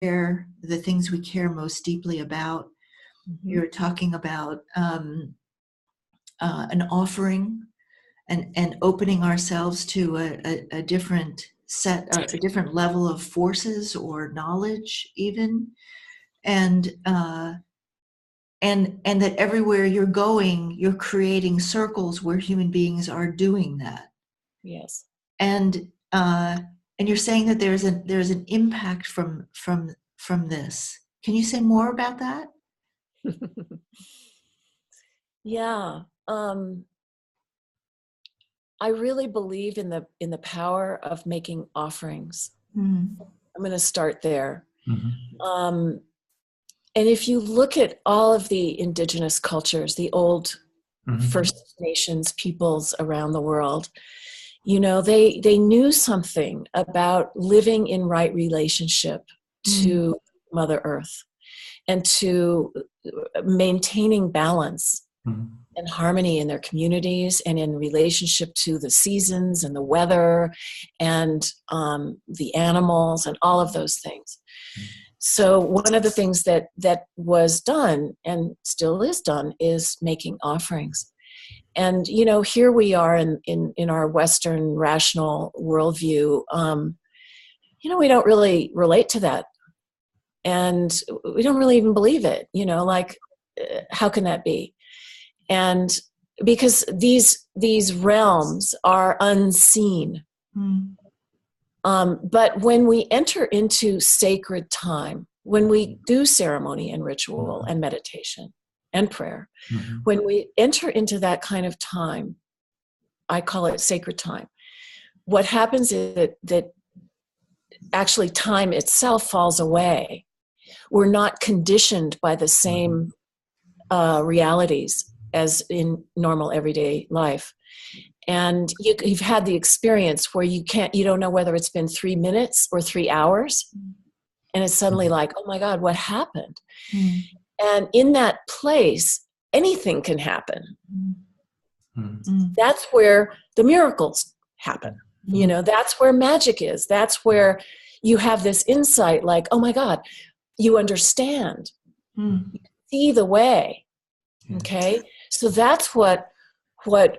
the things we care most deeply about. Mm-hmm. You're talking about an offering and opening ourselves to a different a different level of forces or knowledge even. And that everywhere you're going, you're creating circles where human beings are doing that. Yes. And you're saying that there's an impact from this. Can you say more about that? Yeah. I really believe in the power of making offerings. Mm. I'm going to start there. Mm-hmm. And if you look at all of the indigenous cultures, the old Mm-hmm. First Nations peoples around the world, you know, they knew something about living in right relationship to Mother Earth and to maintaining balance and harmony in their communities and in relationship to the seasons and the weather and the animals and all of those things. So one of the things that was done and still is done is making offerings. And, you know, here we are in our Western rational worldview, you know, we don't really relate to that. And we don't really even believe it, you know, like, how can that be? And because these realms are unseen. But when we enter into sacred time, when we do ceremony and ritual and meditation and prayer, when we enter into that kind of time, I call it sacred time, what happens is that actually time itself falls away. We're not conditioned by the same realities as in normal everyday life. And you've had the experience where you don't know whether it's been 3 minutes or 3 hours. And it's suddenly like, oh my God, what happened? And in that place, anything can happen. That's where the miracles happen. You know, that's where magic is. That's where you have this insight like, oh my God, you understand. You see the way. Okay? So that's what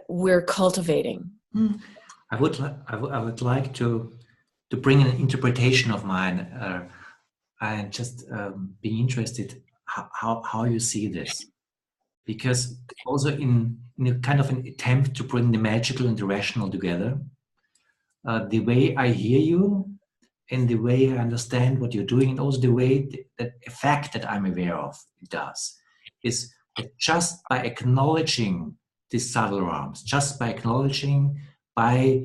we're cultivating. I would like to bring an interpretation of mine. And just being interested how you see this, because also in a kind of an attempt to bring the magical and the rational together, the way I hear you and the way I understand what you're doing, and also the way that effect that I'm aware of it does, is that just by acknowledging these subtle realms, just by acknowledging by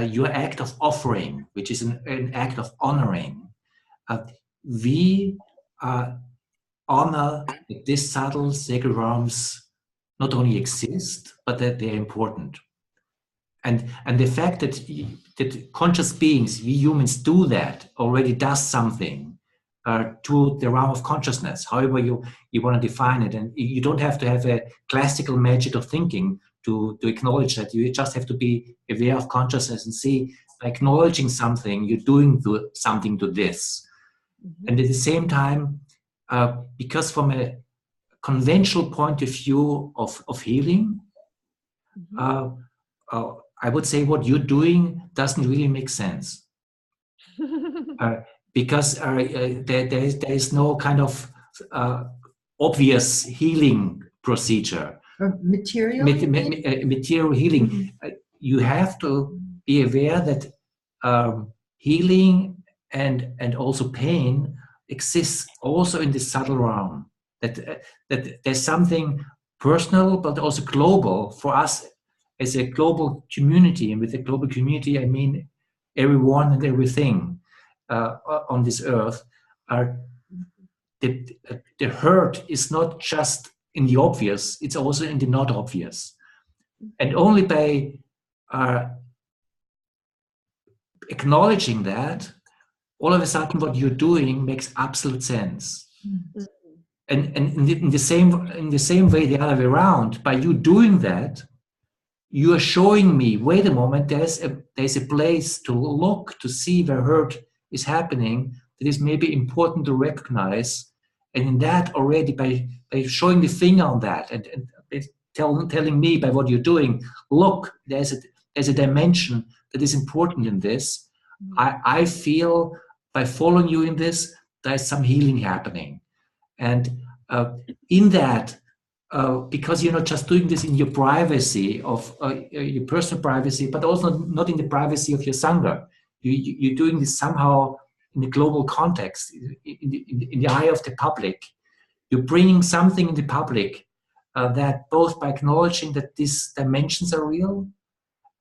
your act of offering, which is an act of honoring, we honor that these subtle sacred realms not only exist, but that they're important. And the fact that conscious beings, we humans, do that already does something to the realm of consciousness, however you want to define it. And you don't have to have a classical magic of thinking to acknowledge that. You just have to be aware of consciousness and see, by acknowledging something, you're doing something to this. And at the same time, because from a conventional point of view of healing, I would say what you're doing doesn't really make sense. Because there is no kind of obvious healing procedure. Or material? Material healing. You have to be aware that healing and also pain exists also in the subtle realm. That there's something personal but also global for us as a global community. And with a global community, I mean everyone and everything on this earth. The hurt is not just in the obvious, it's also in the not obvious. And only by acknowledging that, all of a sudden what you're doing makes absolute sense. And in the same way, the other way around, by you doing that, you are showing me, wait a moment, there's a place to look, to see where hurt is happening, that is maybe important to recognize. And in that already, by showing the finger on that and telling me by what you're doing, look, there's a dimension that is important in this. I feel by following you in this, there's some healing happening. And in that, because you're not just doing this in your privacy of your personal privacy, but also not in the privacy of your Sangha. You're doing this somehow in the global context, in the eye of the public. You're bringing something in the public that both by acknowledging that these dimensions are real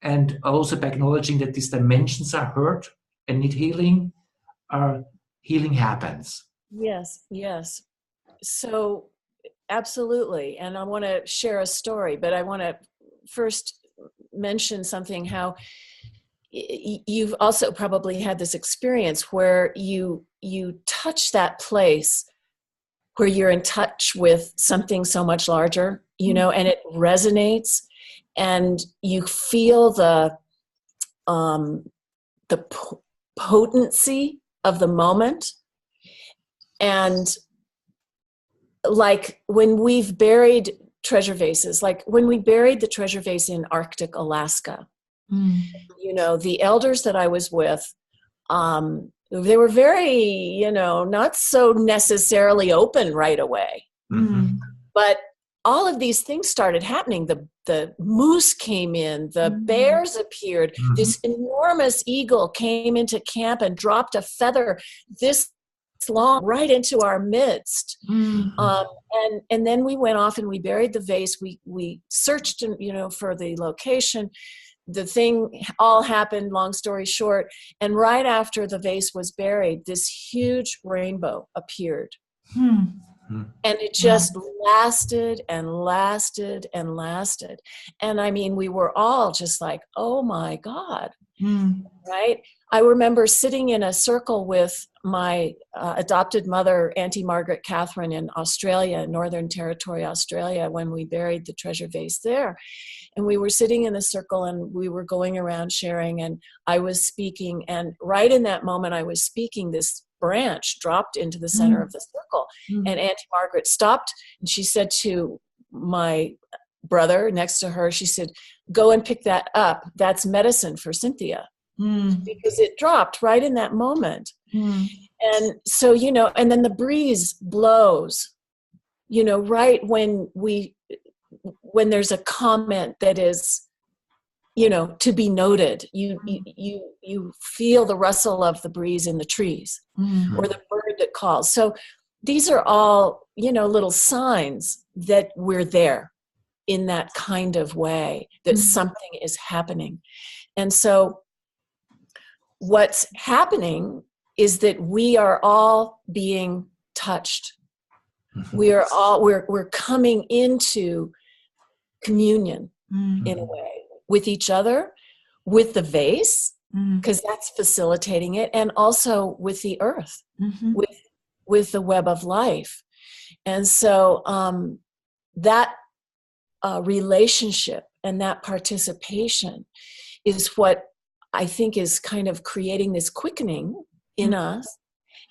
and also by acknowledging that these dimensions are hurt and need healing, healing happens. Yes, yes. So absolutely. And I want to share a story, but I want to first mention something, how you've also probably had this experience where you touch that place where you're in touch with something so much larger, and it resonates, and you feel the potency of the moment. And like when we've buried treasure vases, like when we buried the treasure vase in Arctic Alaska, the elders that I was with, they were very, not so necessarily open right away. Mm-hmm. But all of these things started happening. The moose came in, the bears appeared, this enormous eagle came into camp and dropped a feather this long right into our midst. And then we went off and we buried the vase. We searched, for the location. The thing all happened, long story short. And right after the vase was buried, this huge rainbow appeared. And it just lasted and lasted and lasted. And I mean, we were all just like, oh my God, right? I remember sitting in a circle with my adopted mother, Auntie Margaret Catherine, in Australia, Northern Territory, Australia, when we buried the treasure vase there. And we were sitting in the circle and we were going around sharing, and I was speaking. And right in that moment I was speaking, this branch dropped into the center of the circle. And Auntie Margaret stopped and she said to my brother next to her, she said, go and pick that up. That's medicine for Cynthia. Because it dropped right in that moment. And so, and then the breeze blows, right when there's a comment that is, to be noted, you feel the rustle of the breeze in the trees or the bird that calls. So these are all, little signs that we're there in that kind of way, that something is happening. And so what's happening is that we are all being touched. We're coming into communion in a way with each other, with the vase, because that's facilitating it, and also with the earth, with the web of life. And so that relationship and that participation is what I think is kind of creating this quickening in us,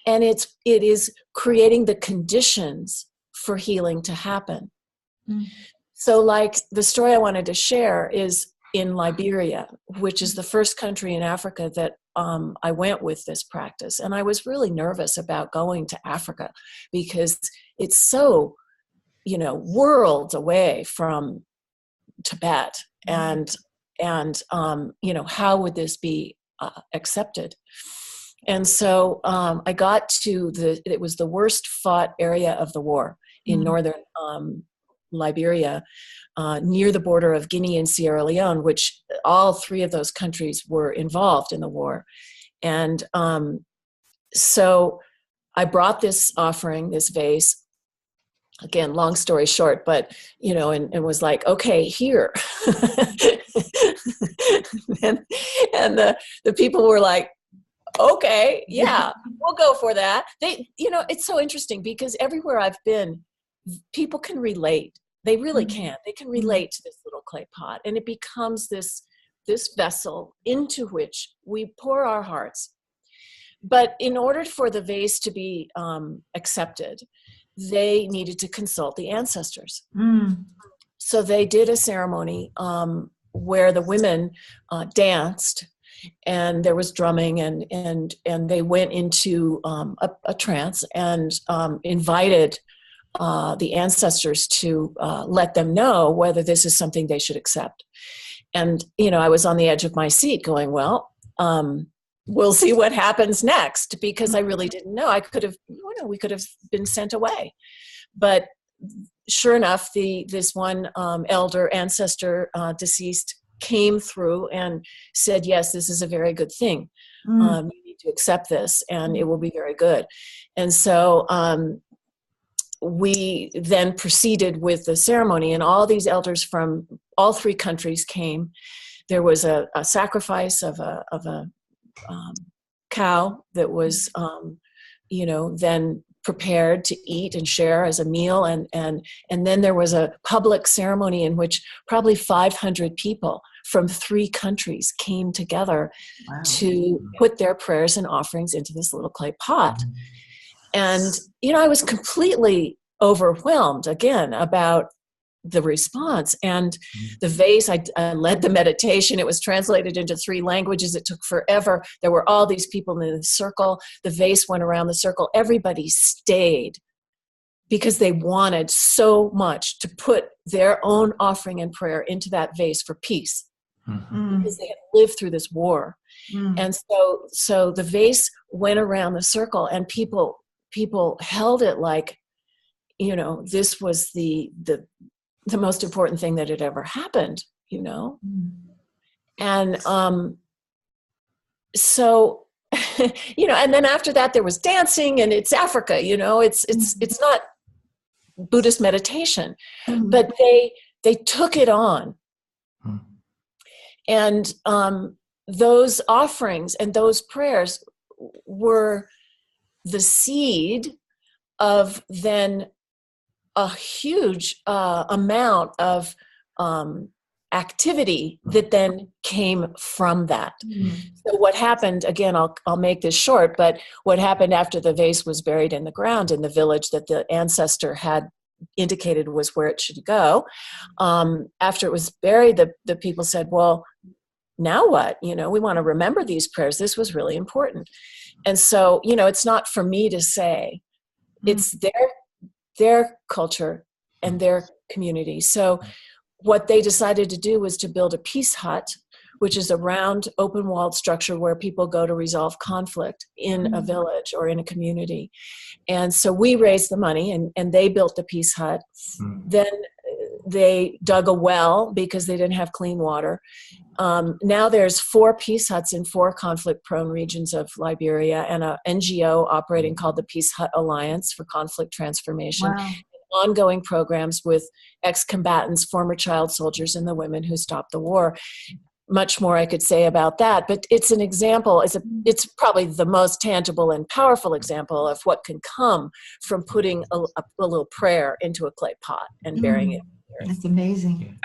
and it is creating the conditions for healing to happen. So like the story I wanted to share is in Liberia, which is the first country in Africa that I went with this practice. And I was really nervous about going to Africa because it's so, worlds away from Tibet. And how would this be accepted? And so I got to it was the worst fought area of the war in northern Liberia, near the border of Guinea and Sierra Leone, which all three of those countries were involved in the war. And so I brought this offering, this vase, again, long story short, but, and was like, okay, here. and the people were like, okay, yeah, we'll go for that. It's so interesting because everywhere I've been, people can relate. They really can. They can relate to this little clay pot, and it becomes this vessel into which we pour our hearts. But in order for the vase to be accepted, they needed to consult the ancestors. Mm. So they did a ceremony where the women danced, and there was drumming, and they went into a trance and invited the ancestors to let them know whether this is something they should accept. And, I was on the edge of my seat going, well, we'll see what happens next, because I really didn't know. We could have been sent away. But sure enough, this one elder ancestor, deceased, came through and said, yes, this is a very good thing. You need to accept this, and it will be very good. And so we then proceeded with the ceremony, and all these elders from all 3 countries came. There was a sacrifice of a cow that was, then prepared to eat and share as a meal, and then there was a public ceremony in which probably 500 people from 3 countries came together. Wow. To put their prayers and offerings into this little clay pot. And, I was completely overwhelmed again about the response. And the vase, I led the meditation. It was translated into 3 languages. It took forever. There were all these people in the circle. The vase went around the circle. Everybody stayed because they wanted so much to put their own offering and prayer into that vase for peace. Because they had lived through this war. And so the vase went around the circle, and people held it like, this was the most important thing that had ever happened, And so, and then after that there was dancing, and it's Africa, it's not Buddhist meditation, but they took it on. And those offerings and those prayers were the seed of then a huge amount of activity that then came from that. So what happened, again, I'll make this short, but what happened after the vase was buried in the ground in the village that the ancestor had indicated was where it should go, after it was buried, the people said, well, now what? We want to remember these prayers. This was really important. And so, it's not for me to say, it's their culture and their community. So what they decided to do was to build a peace hut, which is a round, open-walled structure where people go to resolve conflict in a village or in a community. And so we raised the money, and they built the peace hut. Then they dug a well because they didn't have clean water. Now there's 4 peace huts in 4 conflict-prone regions of Liberia, and an NGO operating called the Peace Hut Alliance for Conflict Transformation. Wow. Ongoing programs with ex-combatants, former child soldiers, and the women who stopped the war. Much more I could say about that, but it's an example. It's probably the most tangible and powerful example of what can come from putting a little prayer into a clay pot and burying it. That's amazing.